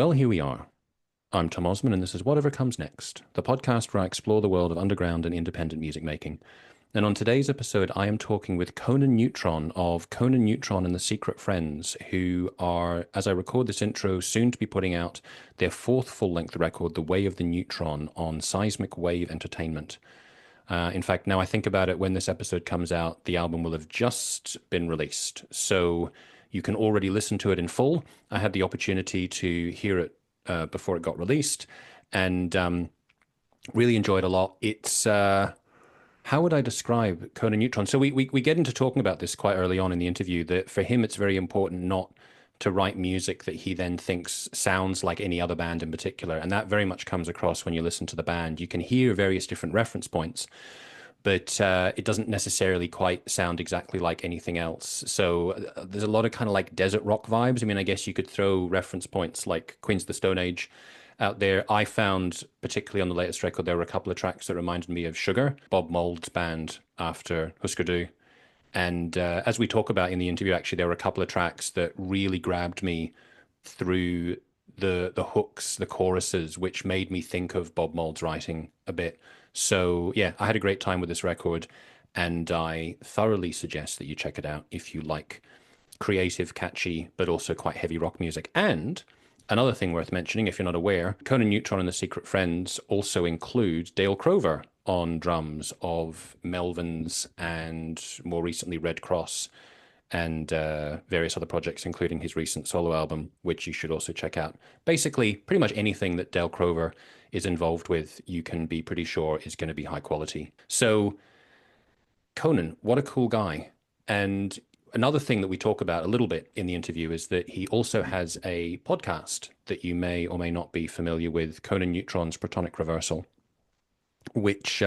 Well, here we are. I'm Tom Osman, and this is Whatever Comes Next, the podcast where I explore the world of underground and independent music making. And on today's episode, I am talking with Conan Neutron of Conan Neutron and the Secret Friends, who are, as I record this intro, soon to be putting out their fourth full-length record, The Way of the Neutron, on Seismic Wave Entertainment. In fact, now I think about it, when this episode comes out, the album will have just been released. So you can already listen to it in full. I had the opportunity to hear it before it got released, and really enjoyed a lot. It's how would I describe Conan Neutron? So we get into talking about this quite early on in the interview, that for him it's very important not to write music that he then thinks sounds like any other band in particular. And that very much comes across when you listen to the band. You can hear various different reference points, but it doesn't necessarily quite sound exactly like anything else. So there's a lot of kind of like desert rock vibes. I mean, I guess you could throw reference points like Queens of the Stone Age out there. I found, particularly on the latest record, there were a couple of tracks that reminded me of Sugar, Bob Mould's band after Husker Du. And as we talk about in the interview, actually, there were a couple of tracks that really grabbed me through the hooks, the choruses, which made me think of Bob Mould's writing a bit. So yeah, I had a great time with this record, and I thoroughly suggest that you check it out if you like creative, catchy, but also quite heavy rock music. And another thing worth mentioning, if you're not aware, Conan Neutron and the Secret Friends also include Dale Crover on drums of Melvins and more recently Red Cross, and various other projects, including his recent solo album, which you should also check out. Basically, pretty much anything that Dale Crover is involved with, you can be pretty sure is going to be high quality. So Conan, what a cool guy. And another thing that we talk about a little bit in the interview is that he also has a podcast that you may or may not be familiar with, Conan Neutron's Protonic Reversal, which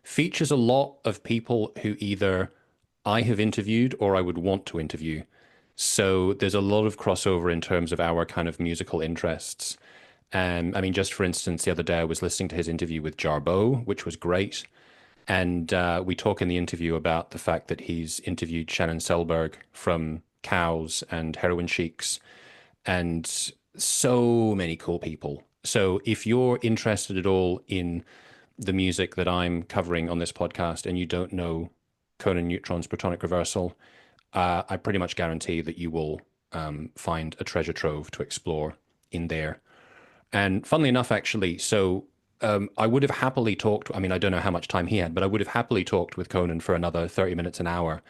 features a lot of people who either I have interviewed or I would want to interview. So there's a lot of crossover in terms of our kind of musical interests. And I mean, just for instance, the other day I was listening to his interview with Jarboe, which was great. And we talk in the interview about the fact that he's interviewed Shannon Selberg from Cows and Heroin Sheiks, and so many cool people. So if you're interested at all in the music that I'm covering on this podcast and you don't know Conan Neutron's Protonic Reversal, I pretty much guarantee that you will find a treasure trove to explore in there. And funnily enough, actually, so I would have happily talked, I mean, I don't know how much time he had, but I would have happily talked with Conan for another 30 minutes, an hour,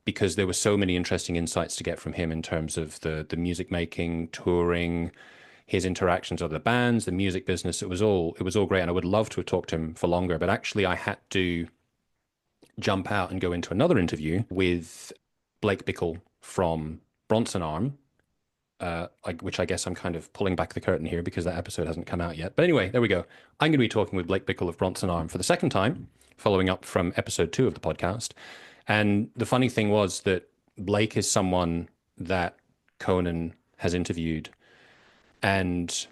because there were so many interesting insights to get from him in terms of the music making, touring, his interactions with the bands, the music business. It was all great. And I would love to have talked to him for longer, but actually I had to jump out and go into another interview with Blake Bickle from Bronson Arm, which I guess I'm kind of pulling back the curtain here because that episode hasn't come out yet. But anyway, there we go. I'm going to be talking with Blake Bickle of Bronson Arm for the second time, following up from episode 2 of the podcast. And the funny thing was that Blake is someone that Conan has interviewed, and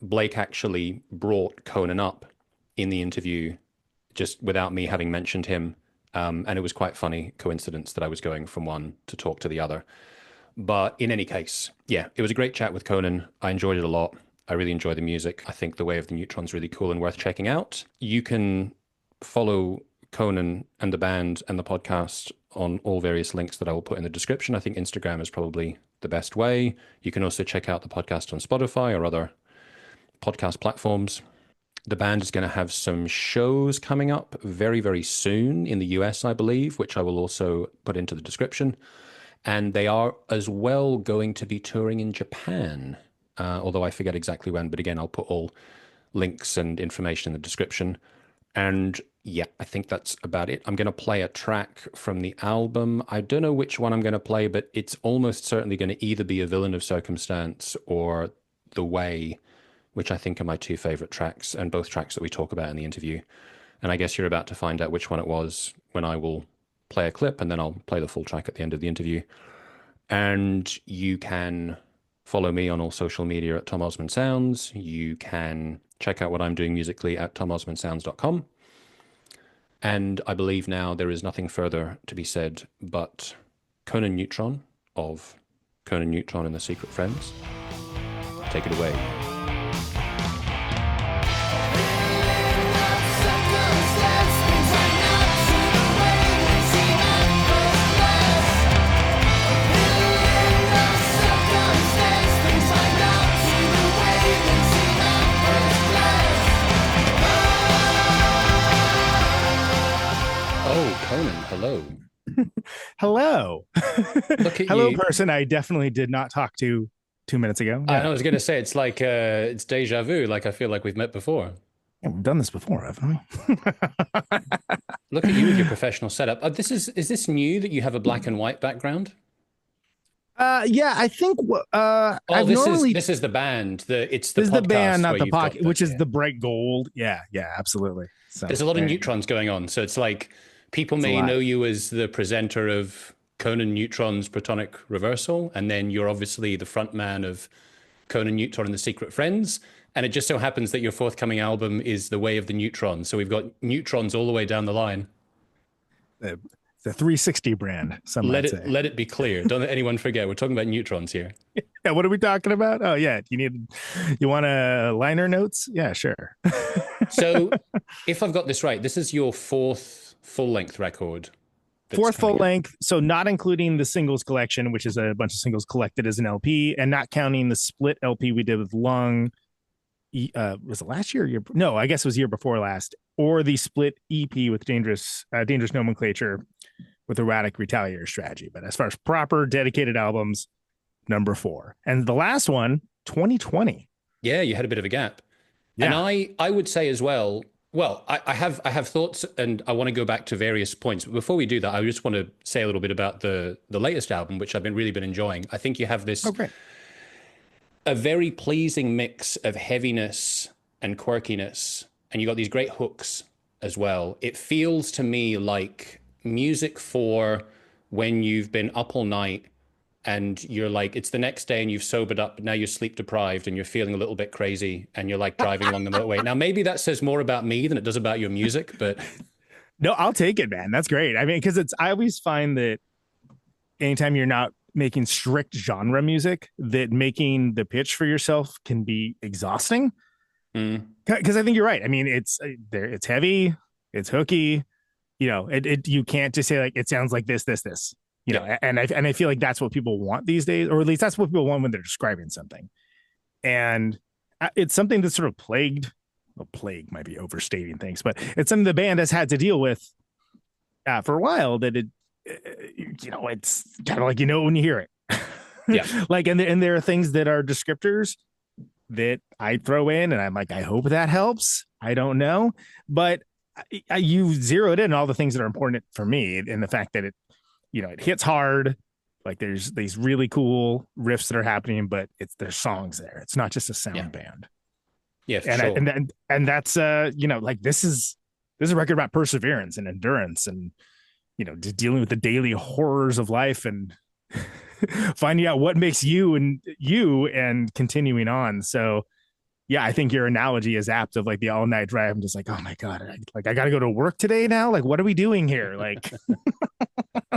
Blake actually brought Conan up in the interview just without me having mentioned him. And it was quite funny coincidence that I was going from one to talk to the other. But in any case, yeah, it was a great chat with Conan. I enjoyed it a lot. I really enjoy the music. I think The Way of the Neutron's really cool and worth checking out. You can follow Conan and the band and the podcast on all various links that I will put in the description. I think Instagram is probably the best way. You can also check out the podcast on Spotify or other podcast platforms. The band is going to have some shows coming up very, very soon in the US, I believe, which I will also put into the description. And they are as well going to be touring in Japan, although I forget exactly when. But again, I'll put all links and information in the description. And yeah, I think that's about it. I'm going to play a track from the album. I don't know which one I'm going to play, but it's almost certainly going to either be A Villain of Circumstance or The Way, which I think are my two favorite tracks, and both tracks that we talk about in the interview. And I guess you're about to find out which one it was when I will play a clip, and then I'll play the full track at the end of the interview. And you can follow me on all social media at Tom Osman Sounds. You can check out what I'm doing musically at tomosmansounds.com. And I believe now there is nothing further to be said but Conan Neutron of Conan Neutron and the Secret Friends. Take take it away. Oh, Conan, hello. Hello. Look at Hello, you. person I definitely did not talk to 2 minutes ago. I Yeah. was going to say, it's like, it's deja vu. Like, I feel like we've met before. Yeah, we've done this before, haven't we? Look at you with your professional setup. Is this new that you have a black and white background? Yeah, I think Oh, I've normally, this is the band. It's the this is the band, podcast not where the you've got pocket, the, which is yeah. the bright gold. Yeah, yeah, absolutely. So There's a lot of there you go. neutrons going on. So it's like people It's a may lot. know you as the presenter of Conan Neutron's Protonic Reversal, and then you're obviously the front man of Conan Neutron and the Secret Friends. And it just so happens that your forthcoming album is The Way of the Neutron. So we've got neutrons all the way down the line. The, the 360 brand, some might say. Let it be clear. Don't let anyone forget. We're talking about neutrons here. Yeah, what are we talking about? Oh, yeah. You want liner notes? Yeah, sure. So if I've got this right, this is your fourth full length record that's Fourth full coming out. length, so not including the singles collection, which is a bunch of singles collected as an LP, and not counting the split LP we did with Lung. Was it last year? No, I guess it was year before last, or the split EP with Dangerous Nomenclature with Erratic Retaliator Strategy. But as far as proper dedicated albums, number 4, and the last one, 2020. Yeah, you had a bit of a gap. Yeah. And I would say as well, I have thoughts and I want to go back to various points. But before we do that, I just want to say a little bit about the latest album, which I've really been enjoying. I think you have this a very pleasing mix of heaviness and quirkiness, and you got these great hooks as well. It feels to me like music for when you've been up all night and you're like, it's the next day and you've sobered up, but now you're sleep deprived and you're feeling a little bit crazy and you're like driving along the motorway. Now, maybe that says more about me than it does about your music, but No, I'll take it, man. That's great. I mean, because I always find that anytime you're not making strict genre music, that making the pitch for yourself can be exhausting. Because I think you're right. I mean, it's heavy, it's hooky. You can't just say like it sounds like this. And I feel like that's what people want these days, or at least that's what people want when they're describing something. And it's something that's sort of plagued. Well, plague might be overstating things, but it's something the band has had to deal with for a while. That it's kind of like when you hear it. Yeah. Like, and there are things that are descriptors that I throw in, and I'm like, I hope that helps. I don't know, but you zeroed in all the things that are important for me, and the fact that it hits hard. Like there's these really cool riffs that are happening, but there's songs there. It's not just a sound band. Yeah, for and sure. and that's like this is a record about perseverance and endurance, and just dealing with the daily horrors of life and finding out what makes you and continuing on. So yeah, I think your analogy is apt of like the all night drive. I'm just like, oh my God, I got to go to work today now. Like, what are we doing here? Like,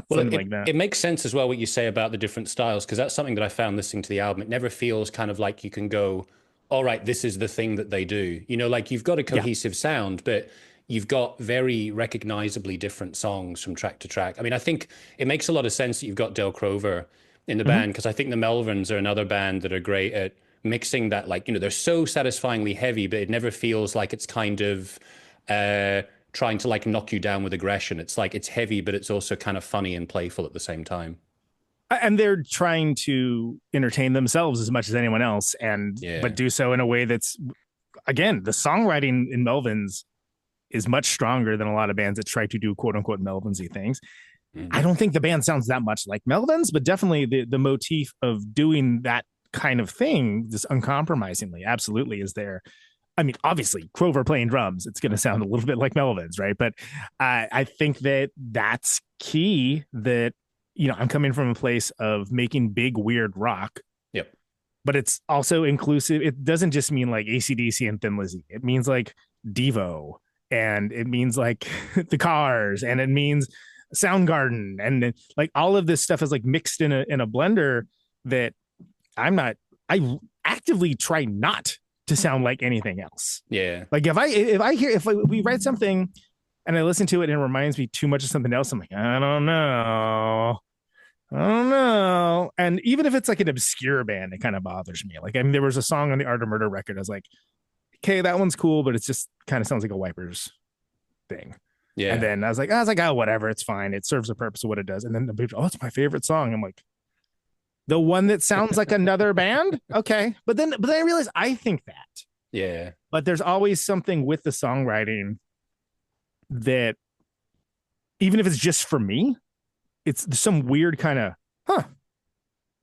Well, something like that. It makes sense as well what you say about the different styles, because that's something that I found listening to the album. It never feels kind of like you can go, all right, this is the thing that they do. Like you've got a cohesive sound, but you've got very recognizably different songs from track to track. I mean, I think it makes a lot of sense that you've got Dale Crover in the band, because I think the Melvins are another band that are great at mixing that, like, they're so satisfyingly heavy, but it never feels like it's kind of trying to like knock you down with aggression. It's like it's heavy, but it's also kind of funny and playful at the same time. And they're trying to entertain themselves as much as anyone else, but do so in a way that's, again, the songwriting in Melvins is much stronger than a lot of bands that try to do quote unquote Melvinsy things. I don't think the band sounds that much like Melvins, but definitely the motif of doing that kind of thing, just uncompromisingly, absolutely is there. I mean, obviously, Crover playing drums, it's going to sound a little bit like Melvins, right? But I think that's key. That I'm coming from a place of making big, weird rock. Yep. But it's also inclusive. It doesn't just mean like AC/DC and Thin Lizzy. It means like Devo, and it means like the Cars, and it means Soundgarden, and like all of this stuff is like mixed in a blender that I'm not I actively try not to sound like anything else. Yeah. Like if we write something and I listen to it and it reminds me too much of something else, I'm like, I don't know. And even if it's like an obscure band, it kind of bothers me. Like, I mean, there was a song on the Art of Murder record. I was like, okay, that one's cool, but it's just kind of sounds like a Wipers thing. Yeah. And then I was like, oh, whatever, it's fine. It serves the purpose of what it does. And then the people, it's my favorite song. I'm like, the one that sounds like another band? Okay. But then I realized I think that. Yeah. But there's always something with the songwriting that, even if it's just for me, it's some weird kind of,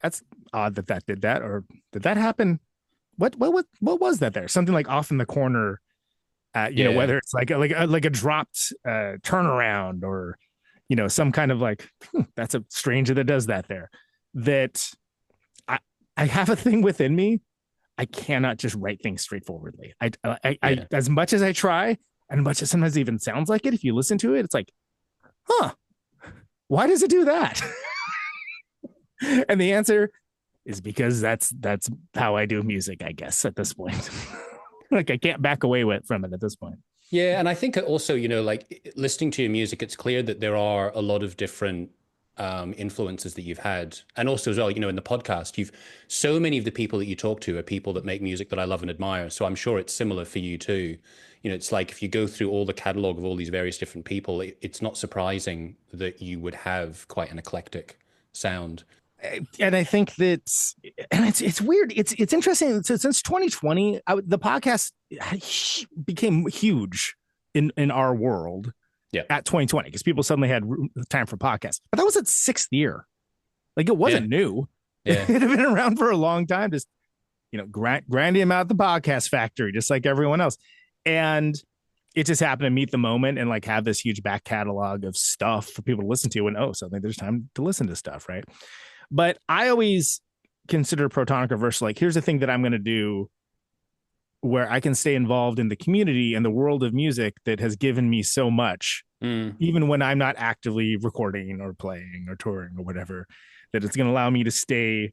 that's odd that did that, or did that happen? What was that there? Something like off in the corner, whether it's like a dropped turnaround, or some kind of like, that's a stranger that does that there. That I have a thing within me. I cannot just write things straightforwardly. I as much as I try, and much as sometimes it even sounds like it, if you listen to it, it's like, why does it do that? And the answer is because that's how I do music, I guess, at this point. Like, I can't back away from it at this point. Yeah, and I think also, like listening to your music, it's clear that there are a lot of different influences that you've had, and also as well, in the podcast, so many of the people that you talk to are people that make music that I love and admire. So I'm sure it's similar for you too. It's like if you go through all the catalog of all these various different people, it's not surprising that you would have quite an eclectic sound. And I think that, and it's weird. It's interesting. So since 2020, the podcast became huge in our world. Yeah. At 2020, because people suddenly had time for podcasts. But that was its 6th year. Like, it wasn't new. Yeah. It had been around for a long time. Just grinding them out the podcast factory, just like everyone else. And it just happened to meet the moment and like have this huge back catalog of stuff for people to listen to. And suddenly there's time to listen to stuff, right? But I always consider Protonic Reverse like, here's the thing that I'm going to do where I can stay involved in the community and the world of music that has given me so much, even when I'm not actively recording or playing or touring or whatever, that it's going to allow me to stay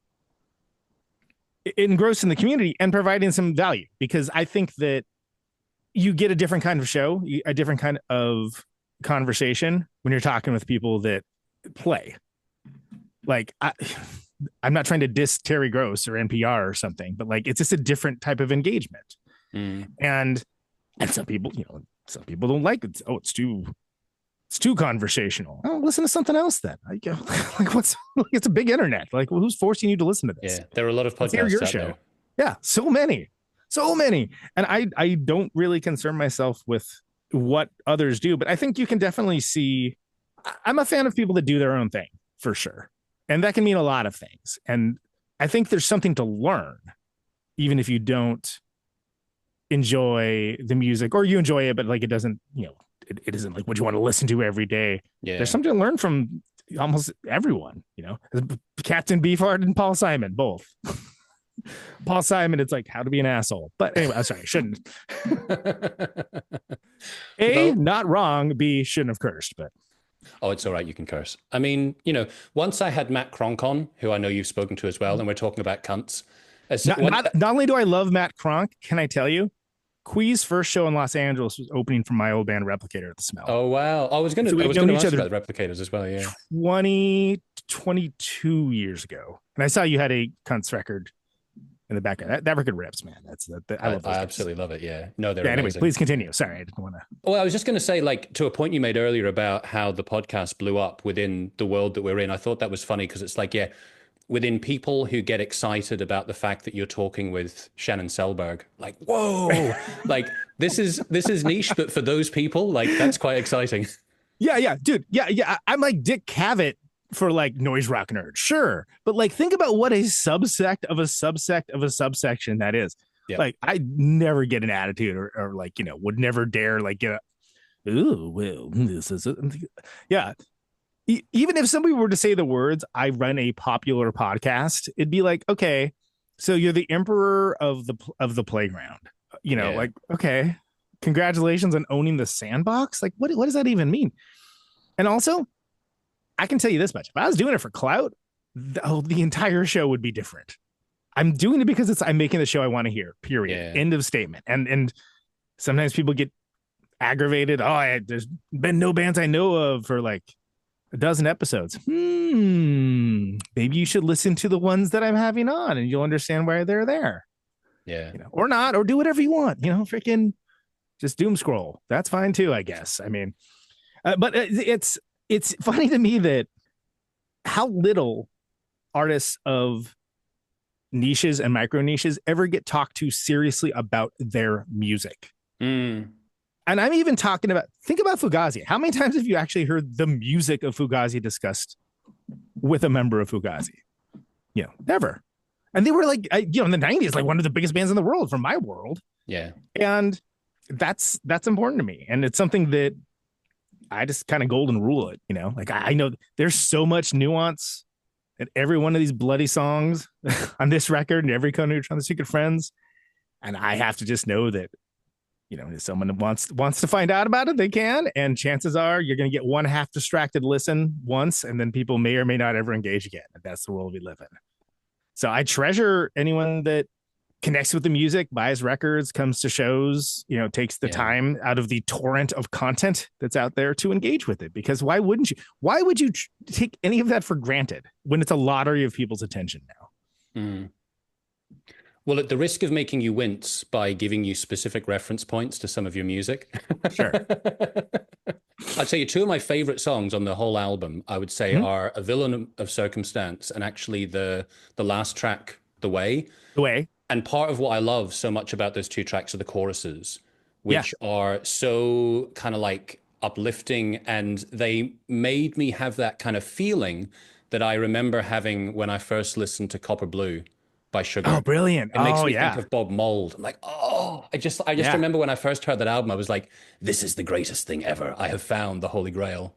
engrossed in the community and providing some value. Because I think that you get a different kind of show, a different kind of conversation when you're talking with people that play. Like, I'm not trying to diss Terry Gross or NPR or something, but like, it's just a different type of engagement. And some people, some people don't like it. Oh, it's too conversational. Oh, listen to something else then. Like, it's a big internet. Like, who's forcing you to listen to this? Yeah, there are a lot of podcasts out there. Yeah, so many. And I don't really concern myself with what others do, but I think you can definitely see, I'm a fan of people that do their own thing, for sure. And that can mean a lot of things. And I think there's something to learn, even if you don't enjoy the music, or you enjoy it, but like, it doesn't, it isn't like what you want to listen to every day. Yeah. There's something to learn from almost everyone, Captain Beefheart and Paul Simon, both. Paul Simon, it's like how to be an asshole. But anyway, I'm sorry, I shouldn't. Not wrong. B, shouldn't have cursed, but. Oh, it's all right. You can curse. I mean, once I had Matt Cronk on, who I know you've spoken to as well, and we're talking about cunts. Not only do I love Matt Cronk, can I tell you, Quee's first show in Los Angeles was opening from my old band Replicator at the Smell. Oh, wow. I was going to ask about the Replicators as well, yeah. 22 years ago. And I saw you had a Cunts record in the background. That record rips, man. I love those. I absolutely love it, yeah. No, they're anyway, amazing. please continue. Sorry, I didn't want to. Well, I was just going to say, like, to a point you made earlier about how the podcast blew up within the world that we're in, I thought that was funny because it's like, yeah, within people who get excited about the fact that you're talking with Shannon Selberg, like, whoa, like this is niche, but for those people, like, that's quite exciting. Yeah, dude. Yeah. I'm like Dick Cavett for like noise rock nerd, sure, but like, think about what a subsect of a subsect of a subsection that is. Yeah. Like, I never get an attitude or like, would never dare like get a, ooh, well, this is it. Yeah. Even if somebody were to say the words, I run a popular podcast, it'd be like, okay, so you're the emperor of the playground, like, okay, congratulations on owning the sandbox. Like, what does that even mean? And also, I can tell you this much: if I was doing it for clout, the entire show would be different. I'm doing it because I'm making the show I want to hear, period. Yeah. End of statement. And sometimes people get aggravated. There's been no bands I know of for like a dozen episodes. Maybe you should listen to the ones that I'm having on and you'll understand why they're there. Yeah. Or not, or do whatever you want, freaking just doom scroll. That's fine too, I guess. I mean, but it's funny to me that how little artists of niches and micro niches ever get talked to seriously about their music. Mm. And I'm even talking about, think about Fugazi. How many times have you actually heard the music of Fugazi discussed with a member of Fugazi? Never. And they were like, in the 90s, like one of the biggest bands in the world from my world. Yeah. And that's important to me. And it's something that I just kind of golden rule it, like I know there's so much nuance in every one of these bloody songs on this record and every Conan Neutron, The Secret Friends. And I have to just know that, if someone wants to find out about it, they can. And chances are you're going to get one half distracted listen once, and then people may or may not ever engage again. And that's the world we live in. So I treasure anyone that connects with the music, buys records, comes to shows, takes the time out of the torrent of content that's out there to engage with it. Because why wouldn't you? Why would you take any of that for granted when it's a lottery of people's attention now? Mm. Well, at the risk of making you wince by giving you specific reference points to some of your music. Sure. I'd say two of my favorite songs on the whole album, I would say, are A Villain of Circumstance and actually the last track, The Way. The Way. And part of what I love so much about those two tracks are the choruses, which are so kind of like uplifting, and they made me have that kind of feeling that I remember having when I first listened to Copper Blue by Sugar. Oh, brilliant. It makes me think of Bob Mould. I'm like, I just remember when I first heard that album, I was like, this is the greatest thing ever. I have found the Holy Grail.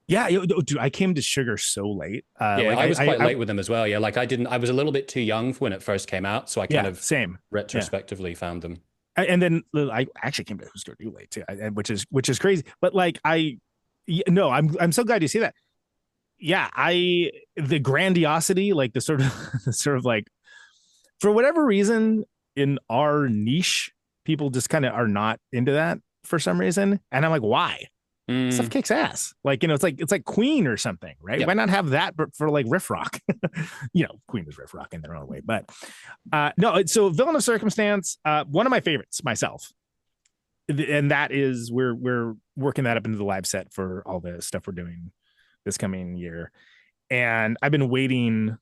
Yeah, dude, I came to Sugar so late. I was quite late with them as well. Yeah, like I was a little bit too young when it first came out, so I kind of retrospectively found them. And then I actually came to Husker Du late too, which is crazy. But like I'm so glad you see that. Yeah, the grandiosity, like the sort of like, for whatever reason in our niche, people just kind of are not into that for some reason, and I'm like, why? Stuff kicks ass. Like, it's like Queen or something, right? Why not have that, but for like riff rock? Queen is riff rock in their own way. But no, so Villain of Circumstance, one of my favorites myself. And that is, we're working that up into the live set for all the stuff we're doing this coming year. And I've been waiting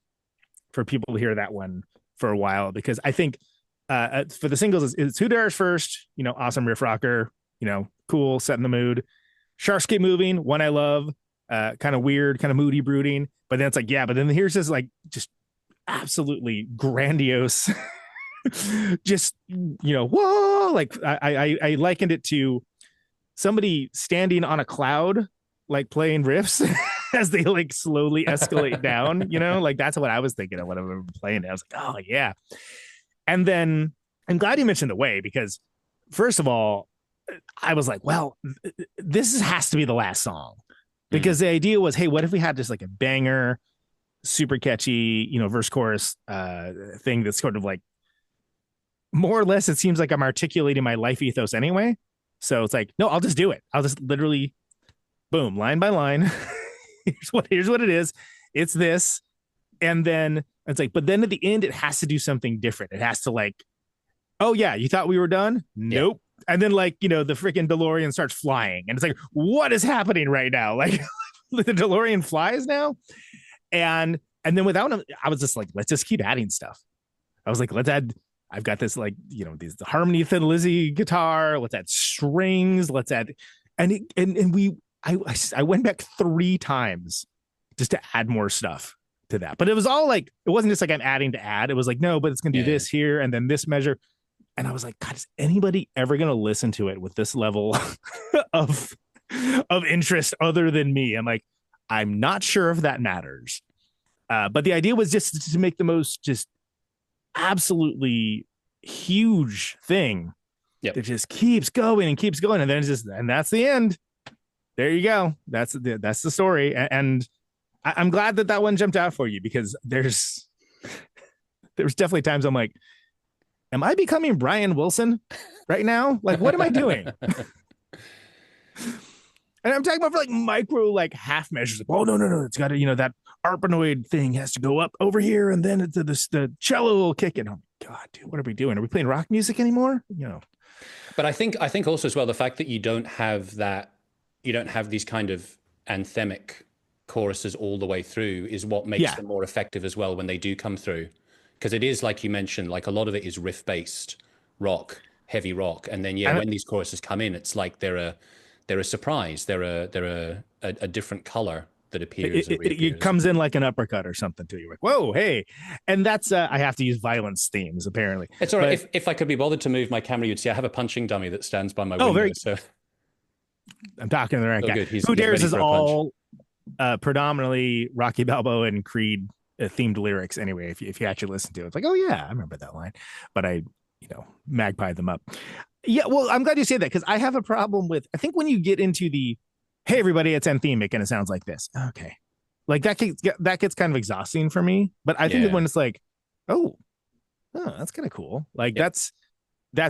for people to hear that one for a while, because I think for the singles, it's Who Dares First, awesome riff rocker, cool, setting the mood. Sharks Keep Moving, one I love, kind of weird, kind of moody, brooding. But then it's like, but then here's this like just absolutely grandiose, just, whoa, like I likened it to somebody standing on a cloud, like playing riffs as they like slowly escalate down, like that's what I was thinking of when I was playing it. I was like, oh yeah. And then I'm glad you mentioned The Way, because first of all, I was like, well, this has to be the last song, because the idea was, hey, what if we had just like a banger, super catchy, verse chorus thing that's sort of like, more or less, it seems like I'm articulating my life ethos anyway. So it's like, no, I'll just do it. I'll just literally, boom, line by line. here's what it is. It's this. And then it's like, but then at the end, it has to do something different. It has to like, oh yeah, you thought we were done? Nope. And then like, the freaking DeLorean starts flying, and it's like, what is happening right now? Like the DeLorean flies now. And then without him, I was just like, let's just keep adding stuff. I was like, I've got this like, the harmony Thin Lizzy guitar. Let's add strings. Let's add, I went back 3 times just to add more stuff to that. But it was all like, it wasn't just like I'm adding to add. It was like, no, but it's going to do this here and then this measure. And I was like, God, is anybody ever going to listen to it with this level of interest other than me? I'm like, I'm not sure if that matters. But the idea was just to make the most just absolutely huge thing that just keeps going and keeps going. And then and that's the end. There you go. That's the story. And I'm glad that one jumped out for you, because there's There was definitely times I'm like, am I becoming Brian Wilson right now? Like, what am I doing? And I'm talking about for like micro, like half measures. Oh, no. It's got to, that arpanoid thing has to go up over here. And then the cello will kick in. Oh, my God, dude, what are we doing? Are we playing rock music anymore? But I think also as well, the fact that you don't have these kind of anthemic choruses all the way through is what makes Yeah. them more effective as well when they do come through. Because it is, like you mentioned, like a lot of it is riff-based rock, heavy rock. And then, And when these choruses come in, it's like they're a surprise. They're a different color that appears and it reappears. comes in like an uppercut or something to you. Like, whoa, hey. And that's, I have to use violence themes, apparently. It's all right. But, If I could be bothered to move my camera, you'd see I have a punching dummy that stands by my oh, window. very, So, I'm talking to the right guy. good. Who He's Dares ready is for a punch. all predominantly Rocky Balboa and Creed themed lyrics anyway. If you actually listen to it, it's like, oh yeah, I remember that line, but I magpied them up. Yeah, well, I'm glad you say that, because I have a problem with, I think when you get into the, hey everybody, it's anthemic and it sounds like this, okay, like that gets kind of exhausting for me. But I think that when it's like, oh, that's kind of cool, like that's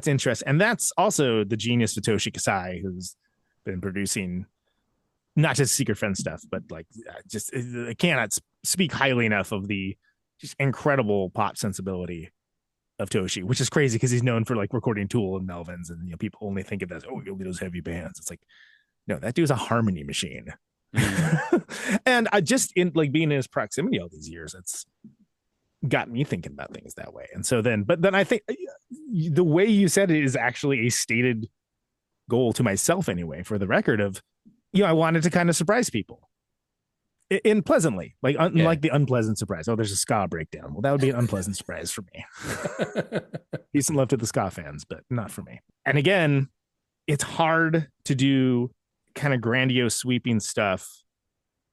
interesting. And that's also the genius of Toshi Kasai, who's been producing not just Secret Friend stuff, but like just, I cannot speak highly enough of the just incredible pop sensibility of Toshi, which is crazy because he's known for like recording Tool and Melvins, and people only think of that as, oh, only those heavy bands. It's like, no, that dude's a harmony machine. And I just, in like being in his proximity all these years, it's got me thinking about things that way. And so but then I think the way you said it is actually a stated goal to myself anyway, for the record of, I wanted to kind of surprise people in pleasantly, like unlike the unpleasant surprise. Oh, there's a ska breakdown. Well, that would be an unpleasant surprise for me. Peace and love to the ska fans, but not for me. And again, it's hard to do kind of grandiose sweeping stuff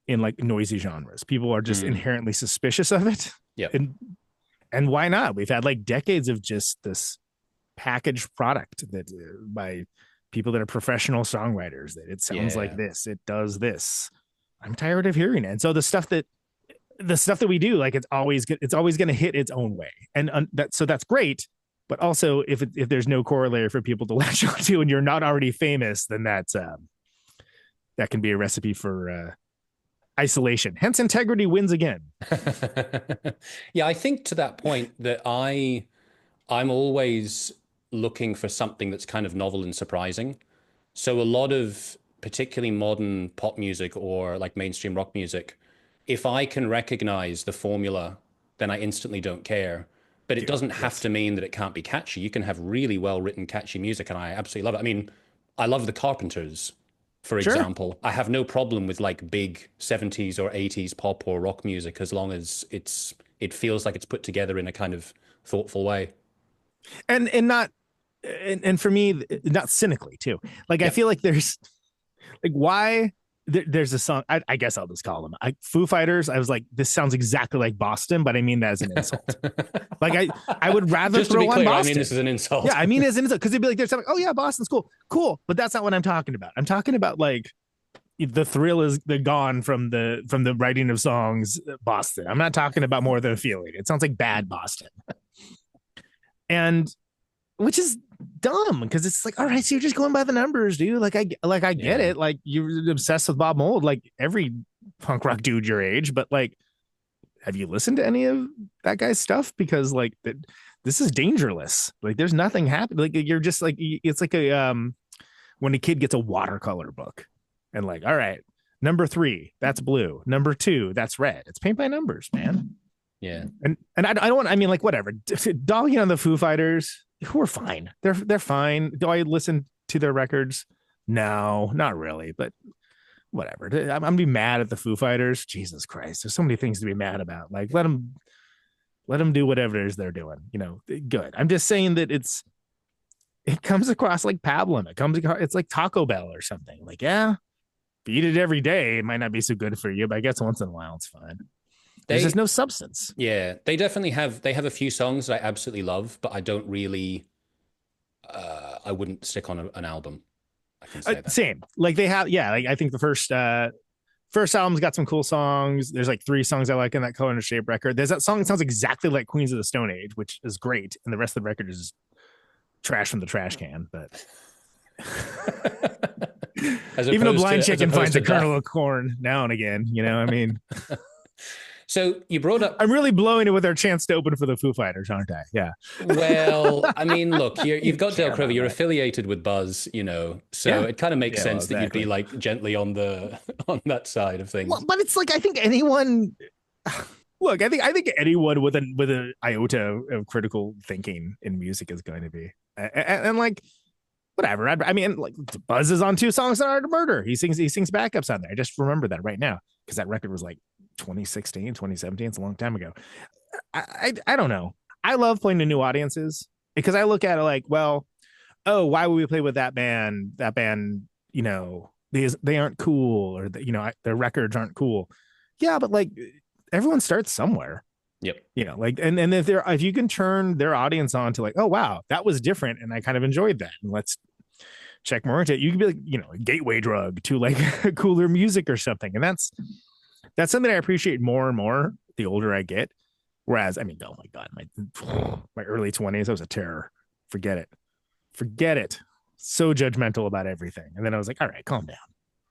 in like noisy genres. People are just inherently suspicious of it. Yeah. And why not? We've had like decades of just this packaged product that by people that are professional songwriters, that it sounds like this, it does this. I'm tired of hearing it. And so the stuff that we do, like it's always going to hit its own way. And that's great. But also if there's no corollary for people to latch onto and you're not already famous, then that can be a recipe for isolation. Hence integrity wins again. Yeah, I think to that point that I'm always looking for something that's kind of novel and surprising. So a lot of particularly modern pop music or like mainstream rock music, if I can recognize the formula, then I instantly don't care. But it doesn't have to mean that it can't be catchy. You can have really well written, catchy music, and I absolutely love it. I mean, I love the Carpenters, for example. I have no problem with like big 70s or 80s pop or rock music as long as it feels like it's put together in a kind of thoughtful way. And not and for me, not cynically too. Like I feel like there's like why there's a song, I guess I'll just call them Foo Fighters. I was like, this sounds exactly like Boston, but I mean that as an insult. Like I would rather just throw to be clear, on Boston. I mean this is an insult. Yeah, I mean as an insult, because they'd be like, there's something, oh yeah, Boston's cool, but that's not what I'm talking about. I'm talking about like the thrill is gone from the writing of songs, Boston. I'm not talking about more than a feeling. It sounds like bad Boston, and which is dumb because it's like, all right, so you're just going by the numbers, dude. Like I get it. Like you're obsessed with Bob Mould, like every punk rock dude your age, but like, have you listened to any of that guy's stuff? Because like this is dangerous. Like there's nothing happening. Like you're just like, it's like a when a kid gets a watercolor book and like, all right, number 3, that's blue. Number 2, that's red. It's paint by numbers, man. Yeah. And I don't want, I mean, like whatever. Dogging on the Foo Fighters, who are fine. They're fine. Do I listen to their records? No, not really, but whatever. I'm gonna be mad at the Foo Fighters. Jesus Christ. There's so many things to be mad about. Like let them do whatever it is they're doing. Good. I'm just saying that it comes across like pablum. It's like Taco Bell or something. Like, yeah, if you eat it every day, it might not be so good for you, but I guess once in a while it's fine. There's just no substance. Yeah, they definitely have. They have a few songs that I absolutely love, but I don't really. I wouldn't stick on an album. I can say that. Same. Like they have, yeah. Like I think the first first album's got some cool songs. There's like 3 songs I like in that Color and Shape record. There's that song that sounds exactly like Queens of the Stone Age, which is great, and the rest of the record is trash from the trash can. But even a blind chicken finds a kernel of corn now and again. I mean. So you brought up... I'm really blowing it with our chance to open for the Foo Fighters, aren't I? Yeah. Well, I mean, look, you've got Dale Crover. You're affiliated with Buzz, so it kind of makes sense that you'd be like gently on that side of things. Well, but it's like I think anyone. Look, I think anyone with an iota of critical thinking in music is going to be, and like whatever. I mean, like Buzz is on 2 songs on Art of Murder. He sings backups on there. I just remember that right now because that record was like 2016, 2017. It's a long time ago. I don't know. I love playing to new audiences because I look at it like, well, why would we play with that band? That band, they aren't cool, or their records aren't cool. Yeah, but like everyone starts somewhere. Yep. Like and if you can turn their audience on to like, oh wow, that was different, and I kind of enjoyed that, and let's check more into it. You can be like, a gateway drug to like cooler music or something, and that's something I appreciate more and more the older I get. Whereas, I mean, oh my God, my early 20s, I was a terror. Forget it. So judgmental about everything. And then I was like, all right, calm down.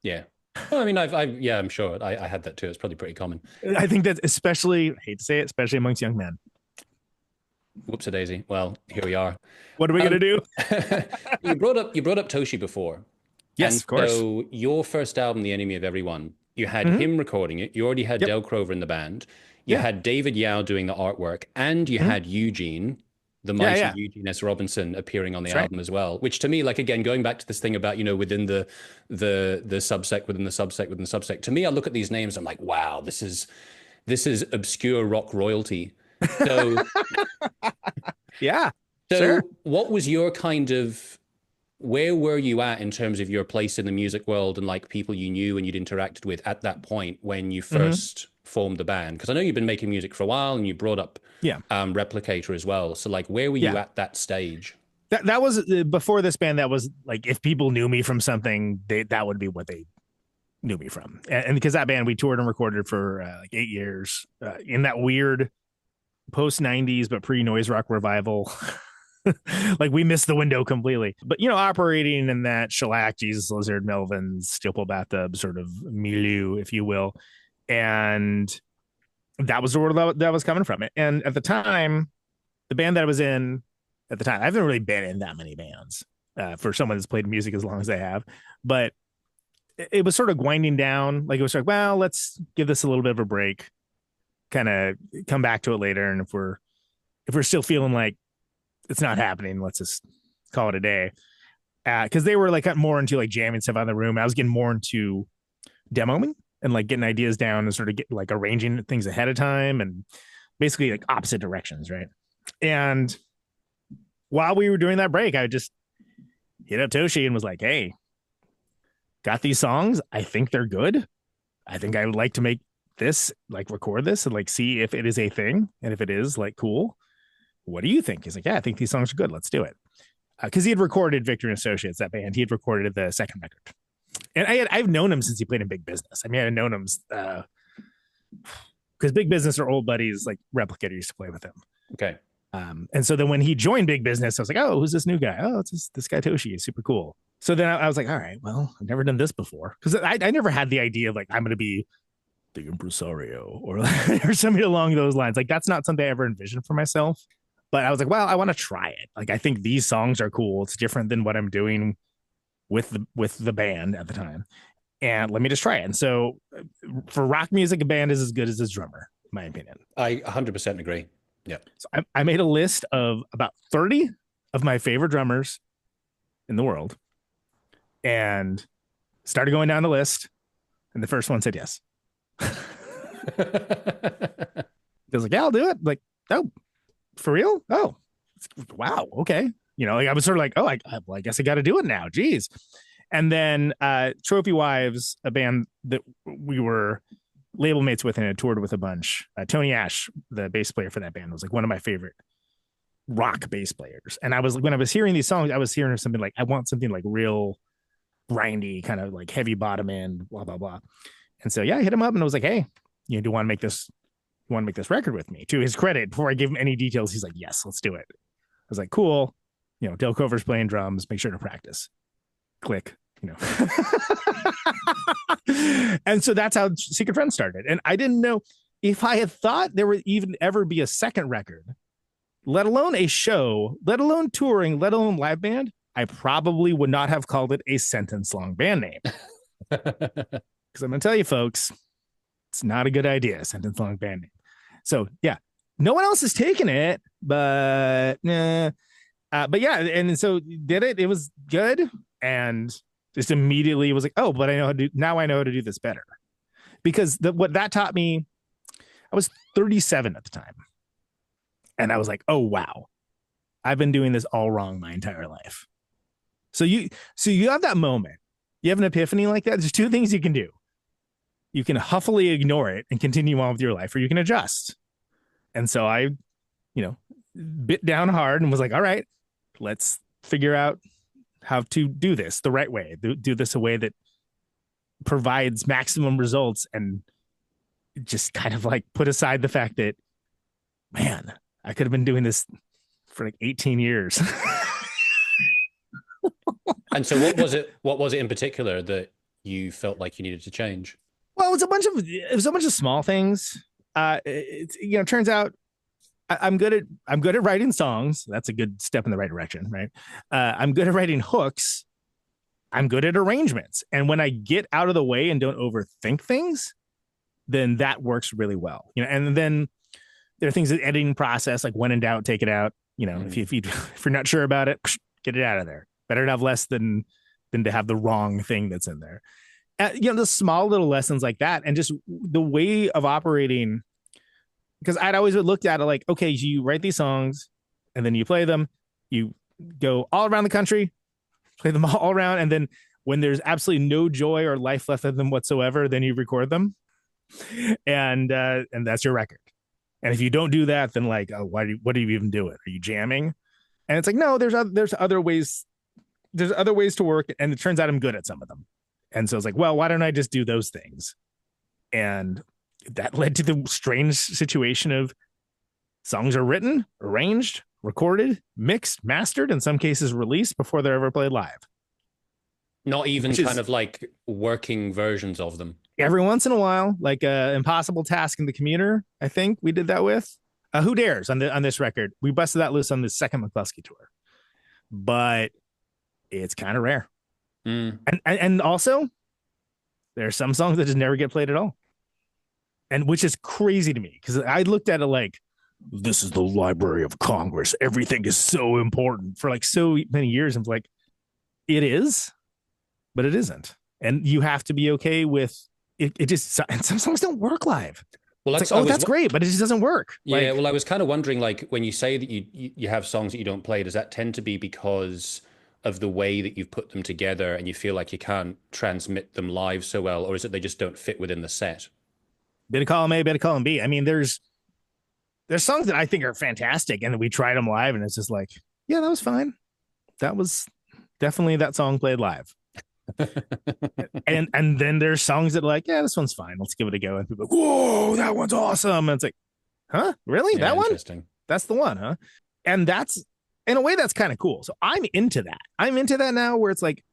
Yeah. Well, I mean, I'm sure I had that too. It's probably pretty common. I think that especially, I hate to say it, especially amongst young men. Whoops a daisy. Well, here we are. What are we gonna do? You brought up Toshi before. Yes, of course. So your first album, The Enemy of Everyone, you had him recording it. You already had Dale Crover in the band. You had David Yao doing the artwork, and you had Eugene, the mighty Eugene S. Robinson, appearing on the album as well. Which to me, like again, going back to this thing about within the subsect within the subsect within the subsect. To me, I look at these names, I'm like, wow, this is obscure rock royalty. So yeah. So what was your kind of, where were you at in terms of your place in the music world and like people you knew and you'd interacted with at that point when you first formed the band? Because I know you've been making music for a while and you brought up Replicator as well. So like, where were you at that stage? That was before this band. That was like, if people knew me from something, that would be what they knew me from. And because that band, we toured and recorded for like 8 years in that weird post 90s, but pre noise rock revival. Like we missed the window completely, but operating in that shellac, Jesus Lizard, Melvins, Steel Pole Bathtub sort of milieu, if you will. And that was the world that was coming from it. And at the time, the band that I was in at the time, I haven't really been in that many bands for someone that's played music as long as I have, but it was sort of winding down. Like it was like, well, let's give this a little bit of a break, kind of come back to it later. And if we're still feeling like it's not happening, let's just call it a day. Because they were like more into like jamming stuff out in the room. I was getting more into demoing and like getting ideas down and sort of get like arranging things ahead of time, and basically like opposite directions, right? And while we were doing that break, I just hit up Toshi and was like, hey, got these songs. I think they're good. I think I would like to make this, like record this and like see if it is a thing. And if it is, like, cool. What do you think? He's like, yeah, I think these songs are good. Let's do it. Because he had recorded Victor and Associates, that band. He had recorded the second record. And I've known him since he played in Big Business. I mean, I've known him because Big Business are old buddies, like Replicator used to play with him. Okay. And so then when he joined Big Business, I was like, oh, who's this new guy? Oh, it's this guy Toshi. He's super cool. So then I was like, all right, well, I've never done this before. Because I never had the idea of like, I'm going to be the impresario or something along those lines. Like, that's not something I ever envisioned for myself. But I was like, well, I want to try it. Like, I think these songs are cool. It's different than what I'm doing with the band at the time. And let me just try it. And so for rock music, a band is as good as its drummer, in my opinion. I 100% agree. Yeah. So I made a list of about 30 of my favorite drummers in the world and started going down the list. And the first one said yes. I was like, yeah, I'll do it. Like, oh, for real? Oh, wow. Okay. You know, like I was sort of like, oh, I guess I got to do it now. Geez. And then Trophy Wives, a band that we were label mates with and had toured with a bunch. Tony Ash, the bass player for that band, was like one of my favorite rock bass players. And when I was hearing these songs, I was hearing something like, I want something like real grindy, kind of like heavy bottom end, blah, blah, blah. And so, yeah, I hit him up and I was like, hey, do you want to make this? You want to make this record with me? To his credit, before I gave him any details, he's like, yes, let's do it. I was like, cool. Dale Crover's playing drums. Make sure to practice. Click. And so that's how Secret Friends started. And I didn't know if I had thought there would even ever be a second record, let alone a show, let alone touring, let alone live band, I probably would not have called it a sentence-long band name. Because I'm going to tell you, folks, it's not a good idea, a sentence-long band name. So, yeah, no one else has taken it, but yeah, and so did it. It was good. And just immediately was like, oh, but I know how to do this better. Because what that taught me, I was 37 at the time. And I was like, oh, wow, I've been doing this all wrong my entire life. So you have that moment. You have an epiphany like that. There's two things you can do. You can huffily ignore it and continue on with your life, or you can adjust. And so I, bit down hard and was like, all right, let's figure out how to do this the right way. Do this a way that provides maximum results, and just kind of like put aside the fact that, man, I could have been doing this for like 18 years. And so what was it in particular that you felt like you needed to change? Well, it was a bunch of small things. It turns out I'm good at writing songs. That's a good step in the right direction, right? I'm good at writing hooks. I'm good at arrangements. And when I get out of the way and don't overthink things, then that works really well. And then there are things in the editing process, like when in doubt, take it out. If you're not sure about it, get it out of there. Better to have less than to have the wrong thing that's in there. The small little lessons like that, and just the way of operating. Because I'd always looked at it like, okay, you write these songs and then you play them, you go all around the country, play them all around. And then when there's absolutely no joy or life left of them whatsoever, then you record them. And that's your record. And if you don't do that, then like, oh, what are you even doing? Are you jamming? And it's like, no, there's other ways. There's other ways to work. And it turns out I'm good at some of them. And so it's like, well, why don't I just do those things? And that led to the strange situation of songs are written, arranged, recorded, mixed, mastered, in some cases released before they're ever played live. Not even kind of like working versions of them. Every once in a while, like Impossible Task in the Commuter, I think we did that with. Who Dares on this record. We busted that loose on the second McCluskey tour. But it's kind of rare. And also, there are some songs that just never get played at all. And which is crazy to me, because I looked at it like, this is the Library of Congress. Everything is so important for like so many years. And like, it is, but it isn't. And you have to be okay with it. And some songs don't work live. Well, that's great, but it just doesn't work. Yeah. Well, I was kind of wondering, like, when you say that you have songs that you don't play, does that tend to be because of the way that you've put them together and you feel like you can't transmit them live so well, or is it they just don't fit within the set? Bit of column A, bit of column B. I mean, there's songs that I think are fantastic, and we tried them live, and it's just like, yeah, that was fine. That was definitely that song played live. and then there's songs that are like, yeah, this one's fine. Let's give it a go. And people are like, whoa, that one's awesome. And it's like, huh? Really? Yeah, that one? That's the one, huh? And that's, in a way, that's kind of cool. So I'm into that. I'm into that now, where it's like,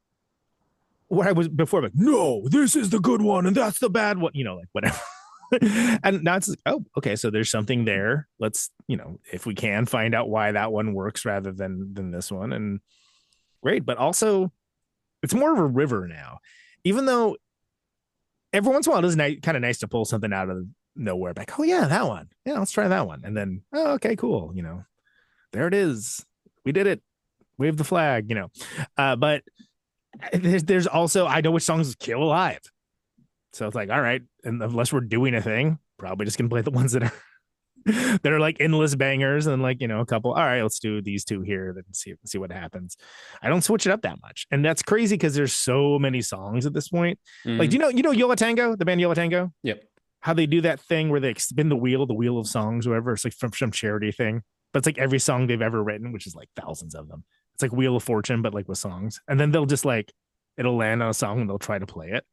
where I was before, like, no, this is the good one and that's the bad one, like whatever. And now it's like, oh, okay, so there's something there. Let's, if we can find out why that one works rather than this one. And great. But also, it's more of a river now, even though every once in a while it is kind of nice to pull something out of nowhere. Like, oh yeah, that one. Yeah, let's try that one. And then, oh, okay, cool. There it is. We did it. Wave the flag, but there's also, I know which songs kill live. So it's like, all right, and unless we're doing a thing, probably just gonna play the ones that are like endless bangers, and like, a couple. All right, let's do these two here, then see what happens. I don't switch it up that much, and that's crazy because there's so many songs at this point. Like, do you know Yola Tango, the band Yola Tango? Yep. How they do that thing where they spin the wheel of songs, or whatever. It's like from some charity thing, but it's like every song they've ever written, which is like thousands of them. It's like Wheel of Fortune, but like with songs, and then they'll just like, it'll land on a song and they'll try to play it.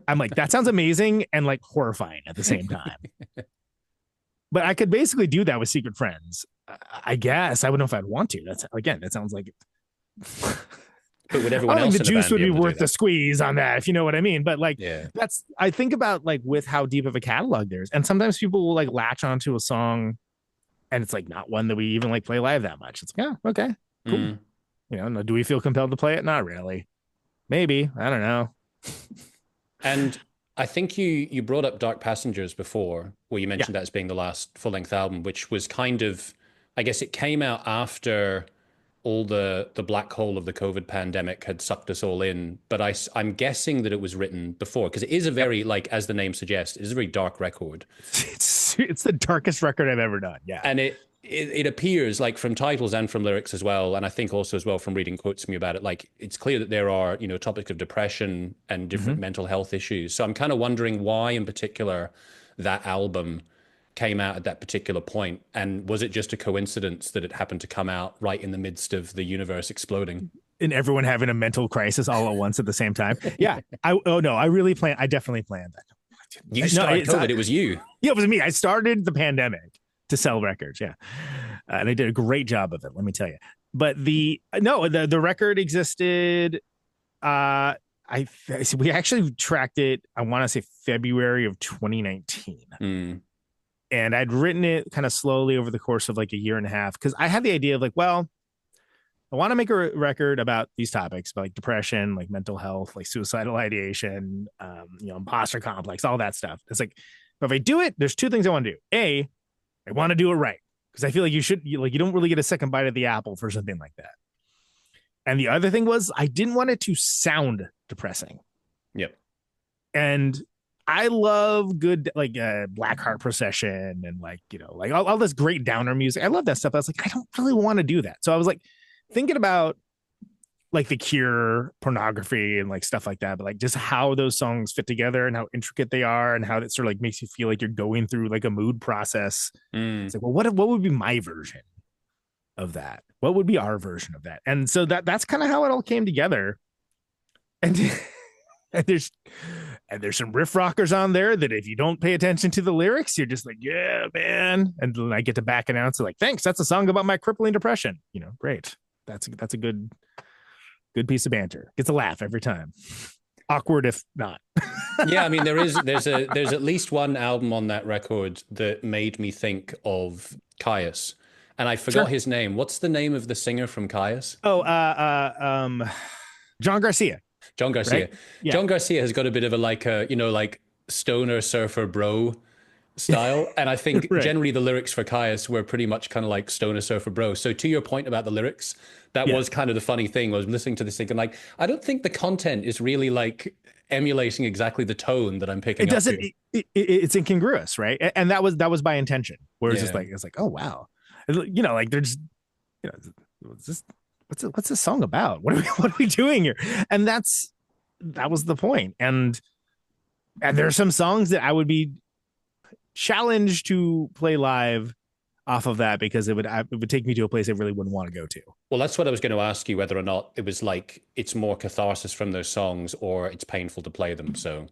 I'm like, that sounds amazing and like horrifying at the same time. But I could basically do that with Secret Friends. I guess I wouldn't know if I'd want to. That's again, that sounds like But would I everyone don't think else the in the juice band would be be able to do worth the that? squeeze on that, if you know what I mean. But like Yeah. that's I think about like with how deep of a catalog there's, and sometimes people will like latch onto a song and it's like not one that we even like play live that much. It's like, yeah, okay, cool. Mm. Do we feel compelled to play it? Not really. Maybe. I don't know. And I think you brought up Dark Passengers before, where you Yeah. mentioned that as being the last full-length album, which was kind of, I guess it came out after all the black hole of the COVID pandemic had sucked us all in. But I'm guessing that it was written before, because it is a Yep. very, like, as the name suggests, it is a very dark record. It's the darkest record I've ever done. Yeah. And it appears like from titles and from lyrics as well, and I think also as well from reading quotes from you about it, like it's clear that there are, topics of depression and different mental health issues. So I'm kind of wondering why in particular that album came out at that particular point, and was it just a coincidence that it happened to come out right in the midst of the universe exploding? And everyone having a mental crisis all at once at the same time. Yeah. I definitely planned that. You started COVID. It was you. Yeah, it was me. I started the pandemic to sell records. Yeah. And I did a great job of it, let me tell you. But the record existed. We actually tracked it, I want to say February of 2019. And I'd written it kind of slowly over the course of like a year and a half, because I had the idea of like, well, I want to make a record about these topics, about like depression, like mental health, like suicidal ideation, imposter complex, all that stuff. It's like, but if I do it, there's two things I want to do. A, I want to do it right, because I feel like you don't really get a second bite of the apple for something like that. And the other thing was I didn't want it to sound depressing. Yep. And I love good like Black Heart Procession and like all this great downer music. I love that stuff. I was like, I don't really want to do that. So I was like thinking about like The Cure, Pornography, and like stuff like that, but like just how those songs fit together and how intricate they are and how it sort of like makes you feel like you're going through like a mood process. It's like, well, what would be my version of that? What would be our version of that? And so that's kind of how it all came together. And and there's some riff rockers on there that if you don't pay attention to the lyrics, you're just like, yeah, man. And then I get to back announce it like, thanks, that's a song about my crippling depression. Great. That's a good piece of banter. Gets a laugh every time. Awkward if not. Yeah, I mean there's at least one album on that record that made me think of Caius. And I forgot his name. What's the name of the singer from Caius? Oh, John Garcia. John Garcia. Right? Yeah. John Garcia has got a bit of a like stoner surfer bro style. And I think generally the lyrics for Caius were pretty much kind of like stoner surfer bro. So to your point about the lyrics, that was kind of the funny thing. I was listening to this thing and like, I don't think the content is really like emulating exactly the tone that I'm picking up. It's incongruous, right? And that was by intention. Where it's just like, it's like, oh wow. Like there's, what's this song about? What are we doing here? And that was the point. And there's some songs that I would be challenged to play live off of that, because it would take me to a place I really wouldn't want to go to. Well, that's what I was going to ask you, whether or not it was like it's more catharsis from those songs or it's painful to play them. So